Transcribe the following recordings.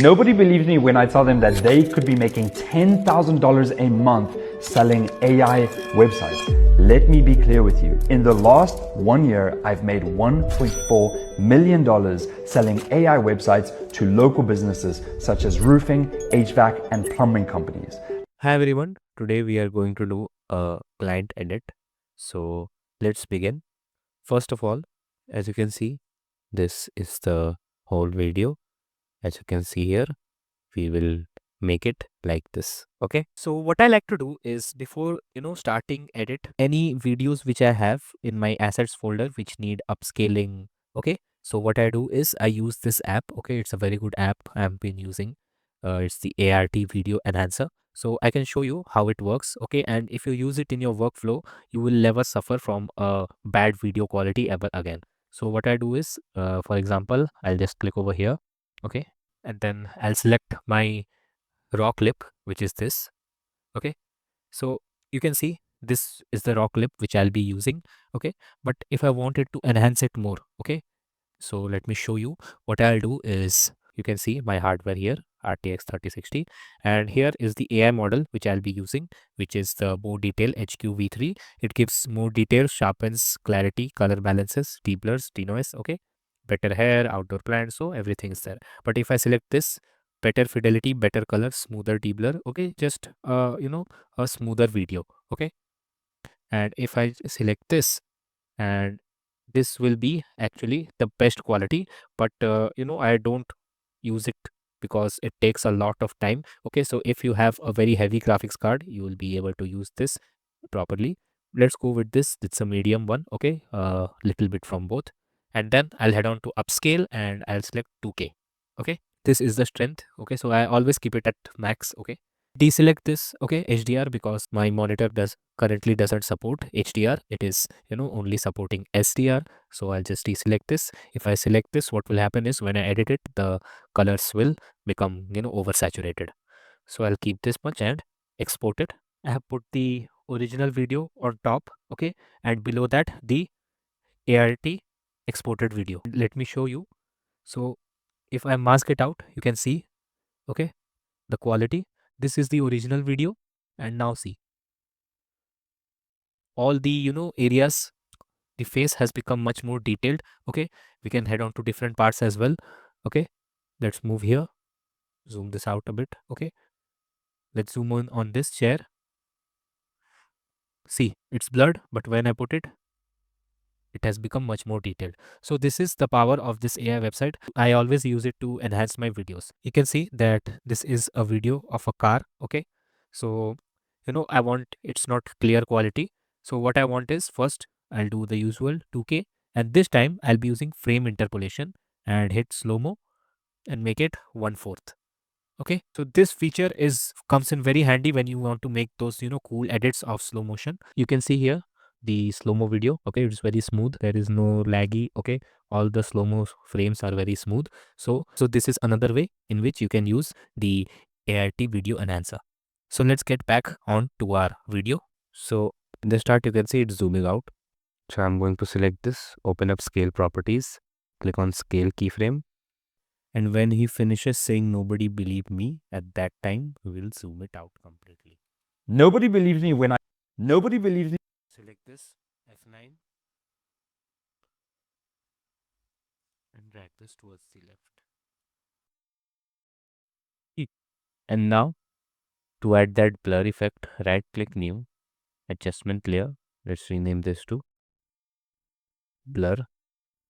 Nobody believes me when I tell them that they could be making $10,000 a month selling AI websites. Let me be clear with you. In the last 1 year, I've made $1.4 million selling AI websites to local businesses such as roofing, HVAC, and plumbing companies. Hi everyone, today we are going to do a client edit. So let's begin. First of all, as you can see, this is the whole video. As you can see here, we will make it like this. Okay. So what I like to do is before, starting edit any videos which I have in my assets folder which need upscaling. Okay. So what I do is I use this app. Okay. It's a very good app I've been using. It's the ART video enhancer. So I can show you how it works. Okay. And if you use it in your workflow, you will never suffer from a bad video quality ever again. So what I do is, for example, I'll just click over here. Okay. And then I'll select my raw clip, which is this. Okay. So you can see this is the raw clip which I'll be using. Okay. But if I wanted to enhance it more, okay. So let me show you. What I'll do is you can see my hardware here, RTX 3060, and here is the AI model which I'll be using, which is the more detail HQV3. It gives more detail, sharpens clarity, color balances, deblurs, denoise. Okay, better hair, outdoor plants, so everything is there. But if I select this, better fidelity, better color, smoother deblur. Okay, just a smoother video. Okay, and if I select this, and this will be actually the best quality, but I don't use it because it takes a lot of time. Okay, so if you have a very heavy graphics card, you will be able to use this properly. Let's go with this. It's a medium one. Okay, little bit from both, and then I'll head on to upscale and I'll select 2K. Okay, this is the strength. Okay, so I always keep it at max. Okay, deselect this. Okay, HDR, because my monitor currently doesn't support HDR. It is only supporting SDR. So I'll just deselect this. If I select this, what will happen is when I edit it, the colors will become oversaturated. So I'll keep this much and export it. I have put the original video on top. Okay, and below that the ART exported video. Let me show you. So if I mask it out, you can see, okay, the quality. This is the original video, and now see all the areas. The face has become much more detailed. Okay, we can head on to different parts as well. Okay, let's move here, zoom this out a bit. Okay, let's zoom in on this chair. See, it's blurred, but when I put it, it has become much more detailed. So this is the power of this AI website. I always use it to enhance my videos. You can see that this is a video of a car. Okay, so I want, it's not clear quality. So what I want is, first I'll do the usual 2K, and this time I'll be using frame interpolation and hit slow mo and make it 1/4. Okay, so this feature comes in very handy when you want to make those cool edits of slow motion. You can see here the slow mo video. Okay, it's very smooth, there is no laggy. Okay, all the slow mo frames are very smooth. So this is another way in which you can use the ART video enhancer. So let's get back on to our video. So in the start, you can see it's zooming out. So I'm going to select this, open up scale properties, click on scale keyframe. And when he finishes saying nobody believe me, at that time we will zoom it out completely. Nobody believes me. Select this F9 and drag this towards the left. And now to add that blur effect, right click new, adjustment layer. Let's rename this to blur.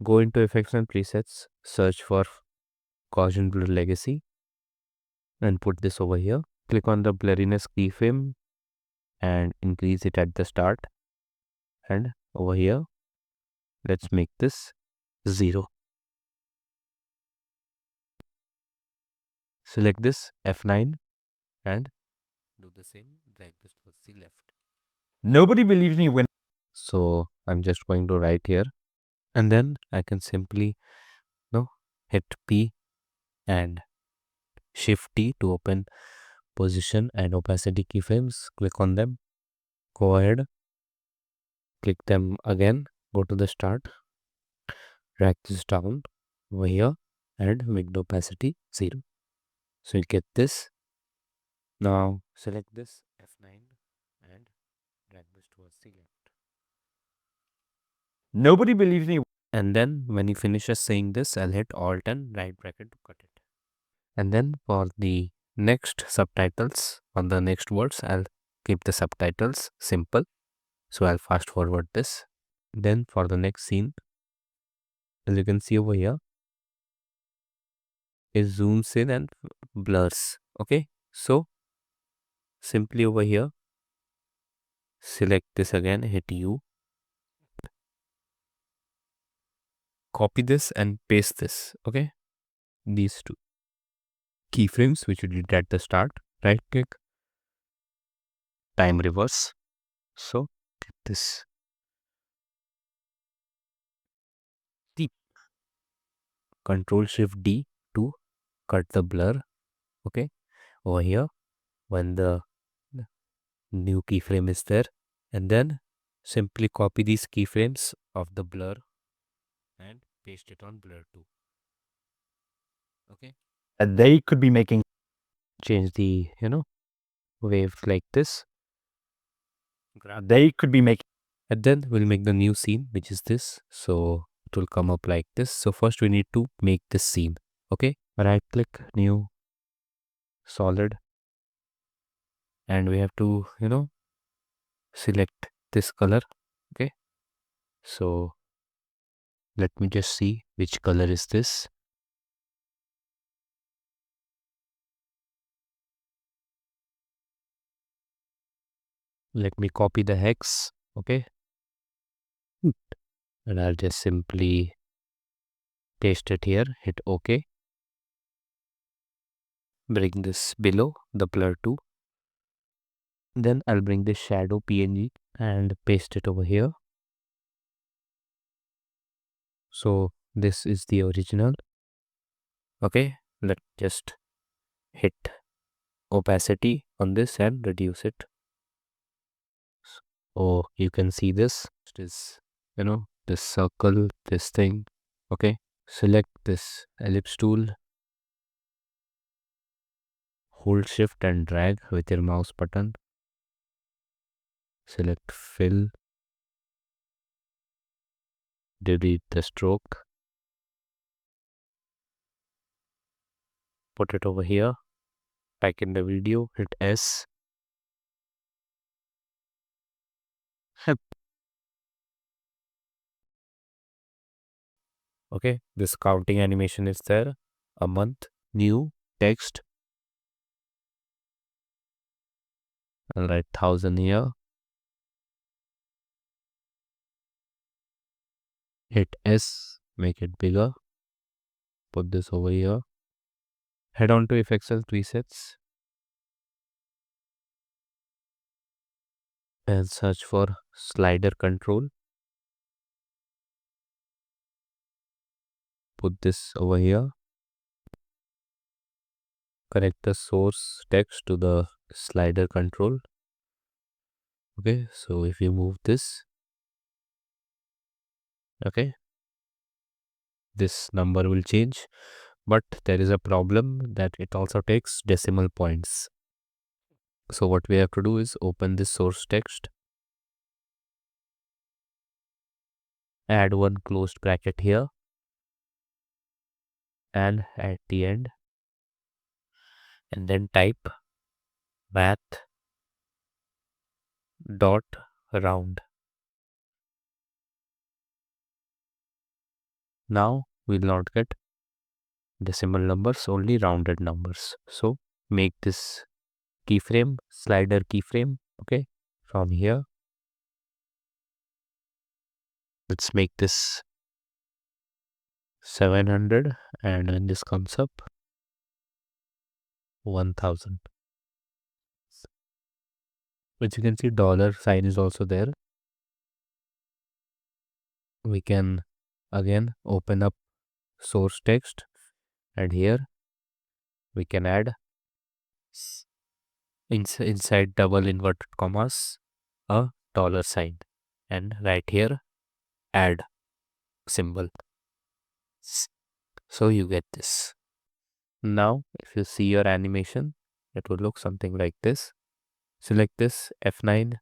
Go into effects and presets, search for Gaussian blur legacy and put this over here. Click on the blurriness keyframe and increase it at the start, and over here let's make this 0. Select this F9 and do the same, drag this towards the left. Nobody believes me when So I'm just going to write here, and then I can simply hit P and Shift T to open position and opacity keyframes. Click on them, go ahead, click them again, go to the start, drag this down over here and make the opacity 0. So you get this. Now select this F9 and drag this towards the left. Nobody believes me. And then when he finishes saying this, I'll hit Alt and right bracket to cut it. And then for the next subtitles on the next words, I'll keep the subtitles simple. So I'll fast forward this. Then for the next scene, as you can see over here, it zooms in and blurs. Okay. So simply over here, select this again, hit U, copy this and paste this. Okay. These two keyframes which you did at the start, right click, time reverse. So get this deep, Control Shift D to cut the blur. Okay. Over here, when the new keyframe is there, and then simply copy these keyframes of the blur and paste it on blur 2. Okay. They could be making. Change the, wave like this. They could be making. And then we'll make the new scene, which is this. So it will come up like this. So first we need to make this scene. Okay. Right click, new, solid. And we have to, select this color. Okay. So let me just see which color is this. Let me copy the hex. Okay. And I'll just simply paste it here, hit OK. Bring this below the blur 2. Then I'll bring this shadow PNG and paste it over here. So this is the original. Okay, let's just hit opacity on this and reduce it. Oh, you can see this. It is, this circle, this thing. Okay, select this ellipse tool. Hold shift and drag with your mouse button. Select fill. Delete the stroke. Put it over here. Back in the video, hit S. Okay, this counting animation is there. A month, new, text. I'll write 1000 here. Hit S, make it bigger. Put this over here. Head on to effects and presets. And search for slider control. Put this over here. Connect the source text to the slider control. Okay, so if you move this, okay, this number will change, but there is a problem that it also takes decimal points. So what we have to do is open this source text, add one closed bracket here, and at the end, and then type math dot round. Now we'll not get decimal numbers, only rounded numbers. So make this keyframe, slider keyframe. Okay, from here, let's make this 700, and when this comes up, 1000. But you can see dollar sign is also there. We can again open up source text, and here we can add inside double inverted commas a dollar sign, and right here add symbol. So you get this. Now, if you see your animation, it will look something like this. Select this F9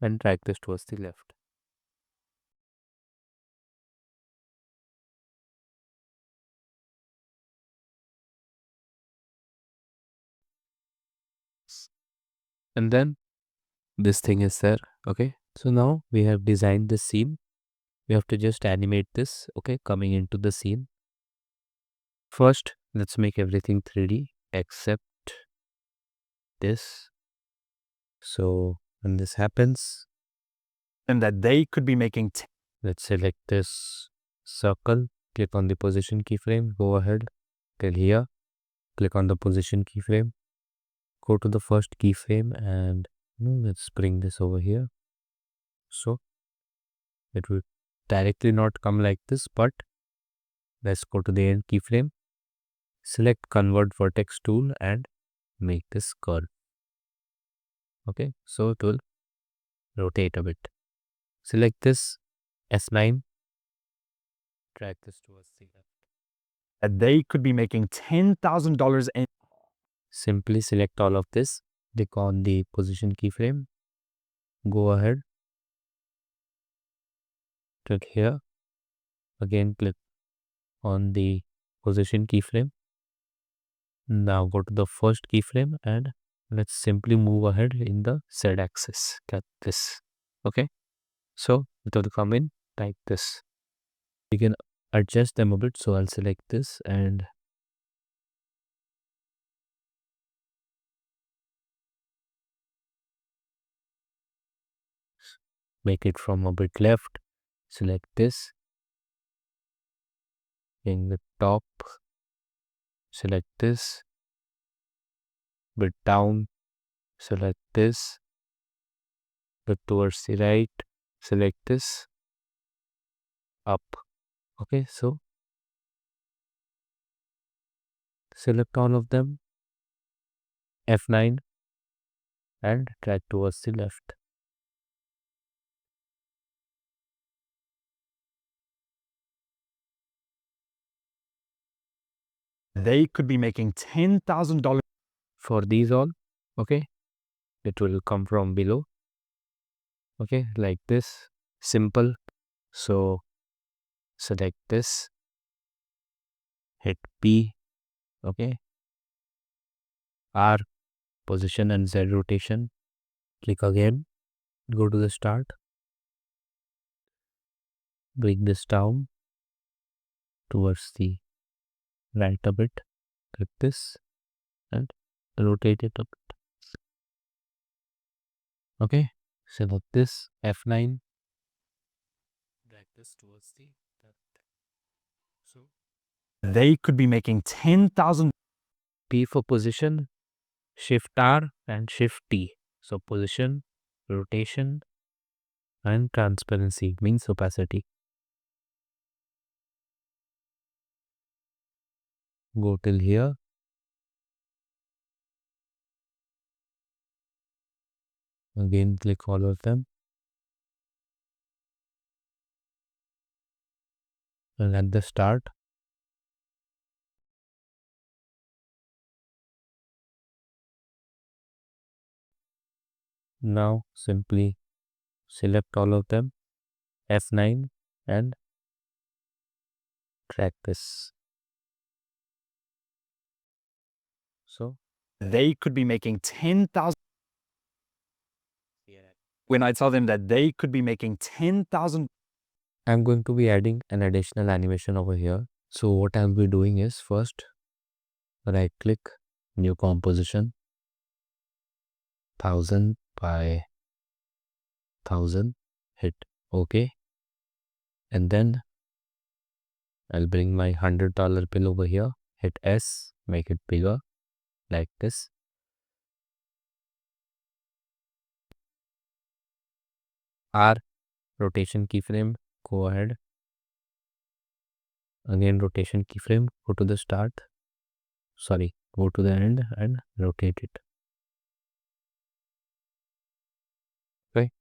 and drag this towards the left. And then this thing is there. Okay. So now we have designed this scene. We have to just animate this. Okay. Coming into the scene. First, let's make everything 3D except this. So when this happens, and that they could be making let's select this circle, click on the position keyframe, go ahead till here, click on the position keyframe, go to the first keyframe and let's bring this over here. So it will directly not come like this, but let's go to the end keyframe, select convert vertex tool and make this curve. Okay, so it will rotate a bit. Select this S9, drag this towards the left. that they could be making $10,000 a Simply select all of this, click on the position keyframe, go ahead, click here, again click on the position keyframe. Now go to the first keyframe and let's simply move ahead in the Z axis, cut this. Okay, so it will come in like this. You can adjust them a bit, so I'll select this and make it from a bit left. Select this in the top, select this bit down, select this bit towards the right, select this up. Okay, so select all of them, F9 and drag towards the left. they could be making $10,000 For these all, okay, it will come from below. Okay, like this, simple. So select this, hit P, okay, R, position and Z rotation, click again, go to the start, bring this down towards the right a bit, click this and rotate it a bit. Okay, select this F9, drag this towards the left. So they could be making $10,000 P for position, Shift R and Shift T. So position, rotation and transparency means opacity. Go till here. Again click all of them. And at the start, now simply select all of them, F9 and drag this. So they could be making 10,000 when I tell them that they could be making 10,000 I'm going to be adding an additional animation over here. So what I'll be doing is first right click, new composition, 1000 by 1000, hit OK. And then I'll bring my $100 bill over here, hit S, make it bigger like this. R, rotation keyframe, go ahead. Again, rotation keyframe, go to the start. Sorry, go to the end and rotate it. Okay.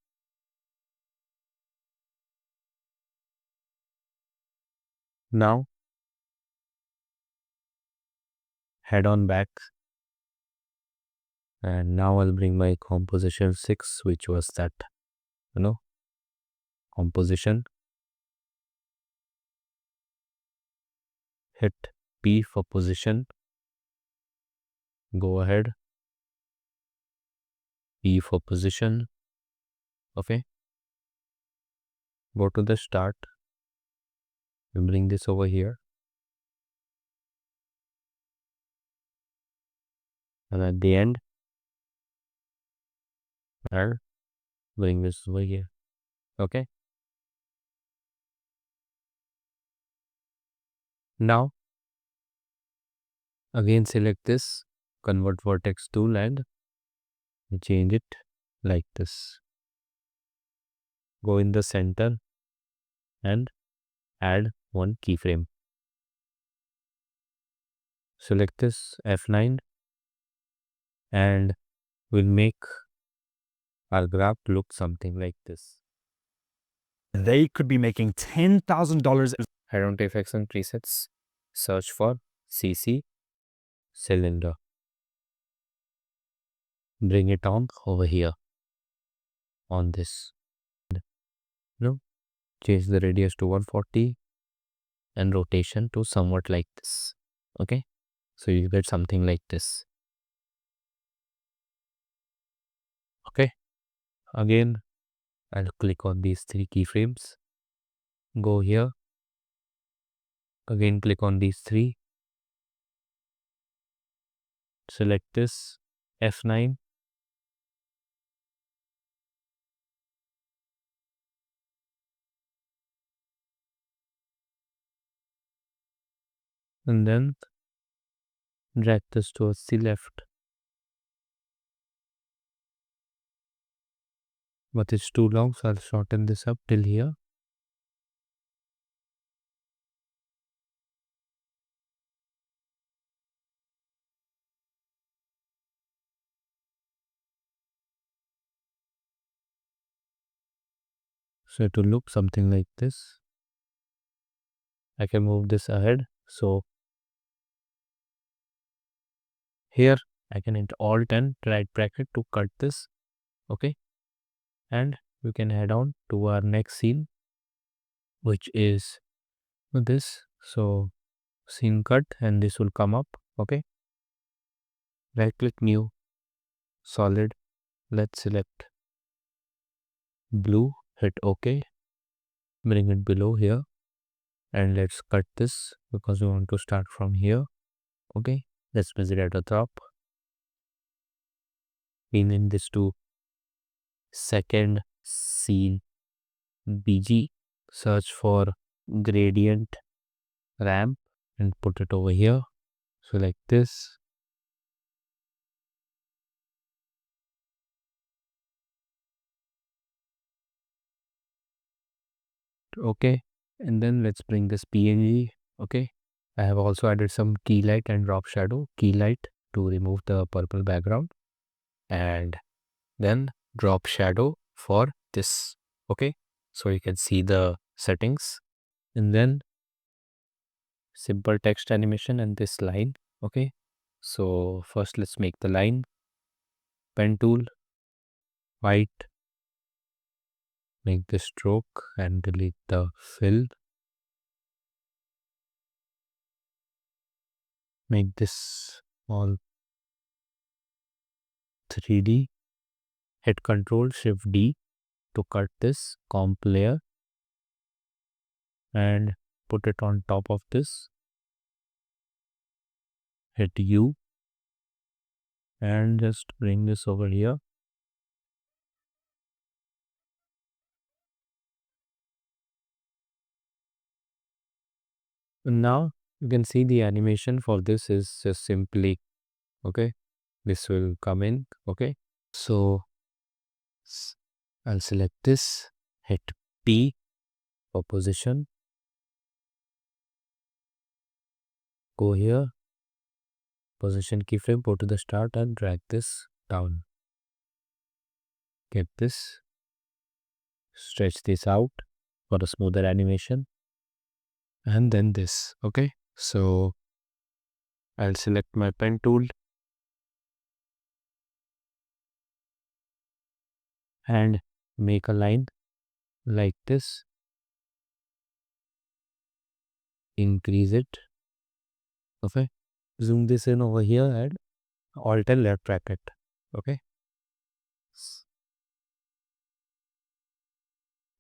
Now head on back, and now I'll bring my composition 6, which was that, composition. Hit P for position, go ahead, P for position, okay, go to the start, we bring this over here, and at the end, I'll bring this over here, okay. Now, again select this, convert vertex tool and change it like this. Go in the center and add one keyframe. Select this F9 and we'll make our graph look something like this. They could be making $10,000. Head on to effects and presets, search for CC cylinder. Bring it on over here on this. Change the radius to 140 and rotation to somewhat like this. Okay, so you get something like this. Okay, again I'll click on these 3 keyframes, go here, again click on these 3, select this F9, and then drag this towards the left. But it's too long, so I'll shorten this up till here. So to look something like this, I can move this ahead. So here I can hit Alt and right bracket to cut this. Okay, and we can head on to our next scene, which is this. So scene cut, and this will come up. Okay, right click new, solid, let's select blue, hit OK, bring it below here, and let's cut this because we want to start from here. Okay, let's measure at the top, rename this to second scene BG, search for gradient ramp and put it over here. So like this. Okay, and then let's bring this PNG. Okay, I have also added some key light and drop shadow. Key light to remove the purple background, and then drop shadow for this. Okay, so you can see the settings, and then simple text animation and this line. Okay, so first let's make the line, pen tool, white, make the stroke and delete the fill, make this all 3D, hit Ctrl Shift D to cut this comp layer and put it on top of this, hit U and just bring this over here. And now you can see the animation for this is just simply, okay, this will come in. Okay, so I'll select this, hit P for position, go here, position keyframe, go to the start and drag this down. Get this, stretch this out for a smoother animation, and then this. Okay, so I'll select my pen tool and make a line like this. Increase it. Okay. Zoom this in over here and Alt and left bracket. Okay.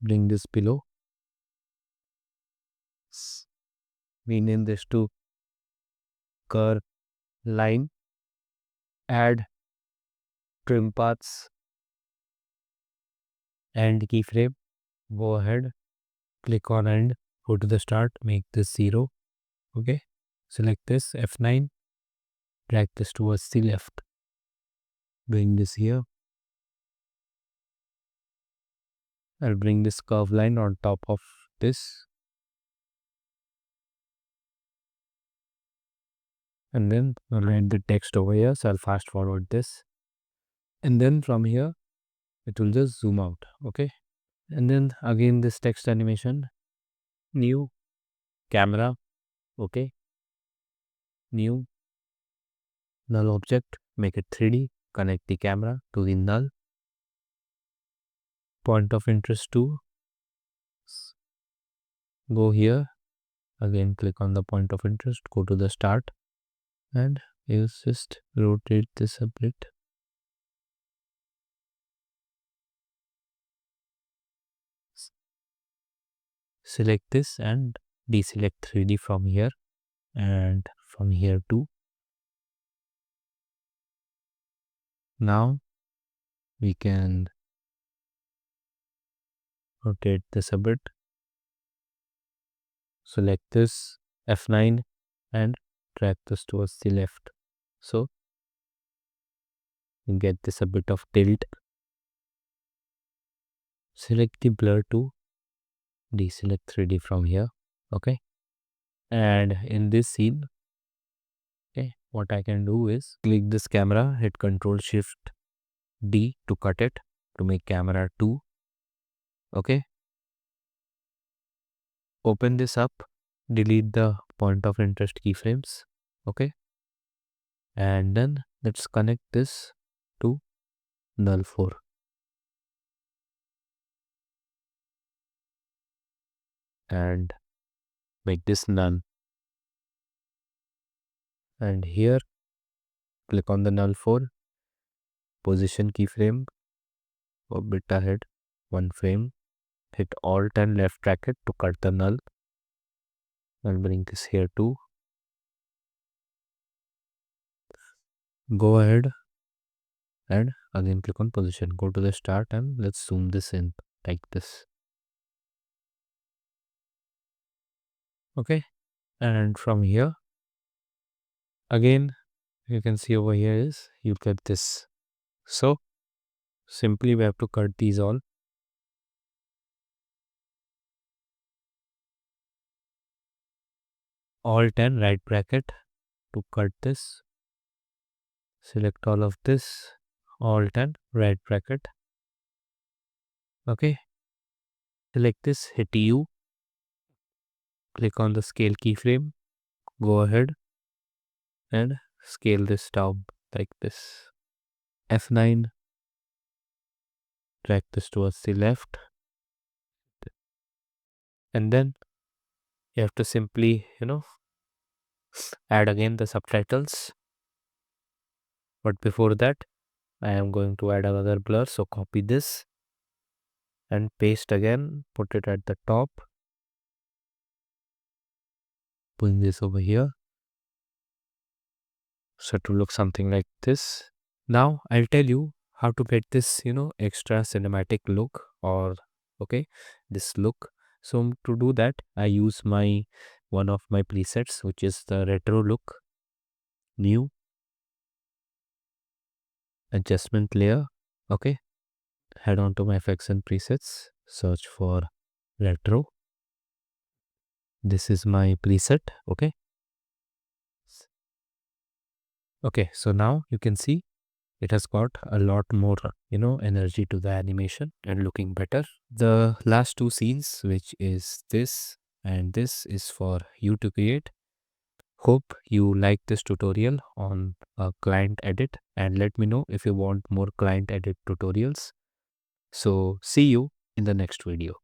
Bring this below. We name this to curve line. Add trim paths and keyframe. Go ahead, click on end, go to the start, make this 0. Okay. Select this F9, drag this towards the left. Bring this here. I'll bring this curve line on top of this. And then I'll write the text over here. So I'll fast forward this. And then from here, it will just zoom out. Okay. And then again, this text animation, new camera. Okay. New null object, make it 3D, connect the camera to the null. Point of interest to go here. Again, click on the point of interest, go to the start, and you just rotate this a bit. Select this and deselect 3D from here and from here too. Now we can rotate this a bit. Select this F9 and drag this towards the left. So you get this a bit of tilt. Select the blur to deselect 3D from here. Okay. And in this scene, okay, what I can do is click this camera, hit Ctrl Shift D to cut it to make camera 2. Okay. Open this up, delete the point of interest keyframes. Okay. And then let's connect this to null 4. And make this none. And here, click on the null 4, position keyframe, a bit ahead, 1 frame, hit Alt and left bracket to cut the null. I'll bring this here too. Go ahead and again click on position, go to the start and let's zoom this in like this. Okay. And from here, again, you can see over here is you get this. So simply we have to cut these all. Alt and right bracket to cut this. Select all of this, Alt and right bracket. Okay. Select this, hit U, click on the scale keyframe, go ahead and scale this down like this. F9, drag this towards the left. And then you have to simply, add again the subtitles. But before that, I am going to add another blur. So copy this and paste again, put it at the top. Bring this over here. So to look something like this. Now I'll tell you how to get this, extra cinematic look or this look. So to do that, I use one of my presets, which is the retro look, new adjustment layer. Okay. Head on to my effects and presets, search for retro. This is my preset. Okay. Okay. So now you can see it has got a lot more, energy to the animation and looking better. The last two scenes, which is this and this, is for you to create. Hope you like this tutorial on client edit, and let me know if you want more client edit tutorials. So see you in the next video.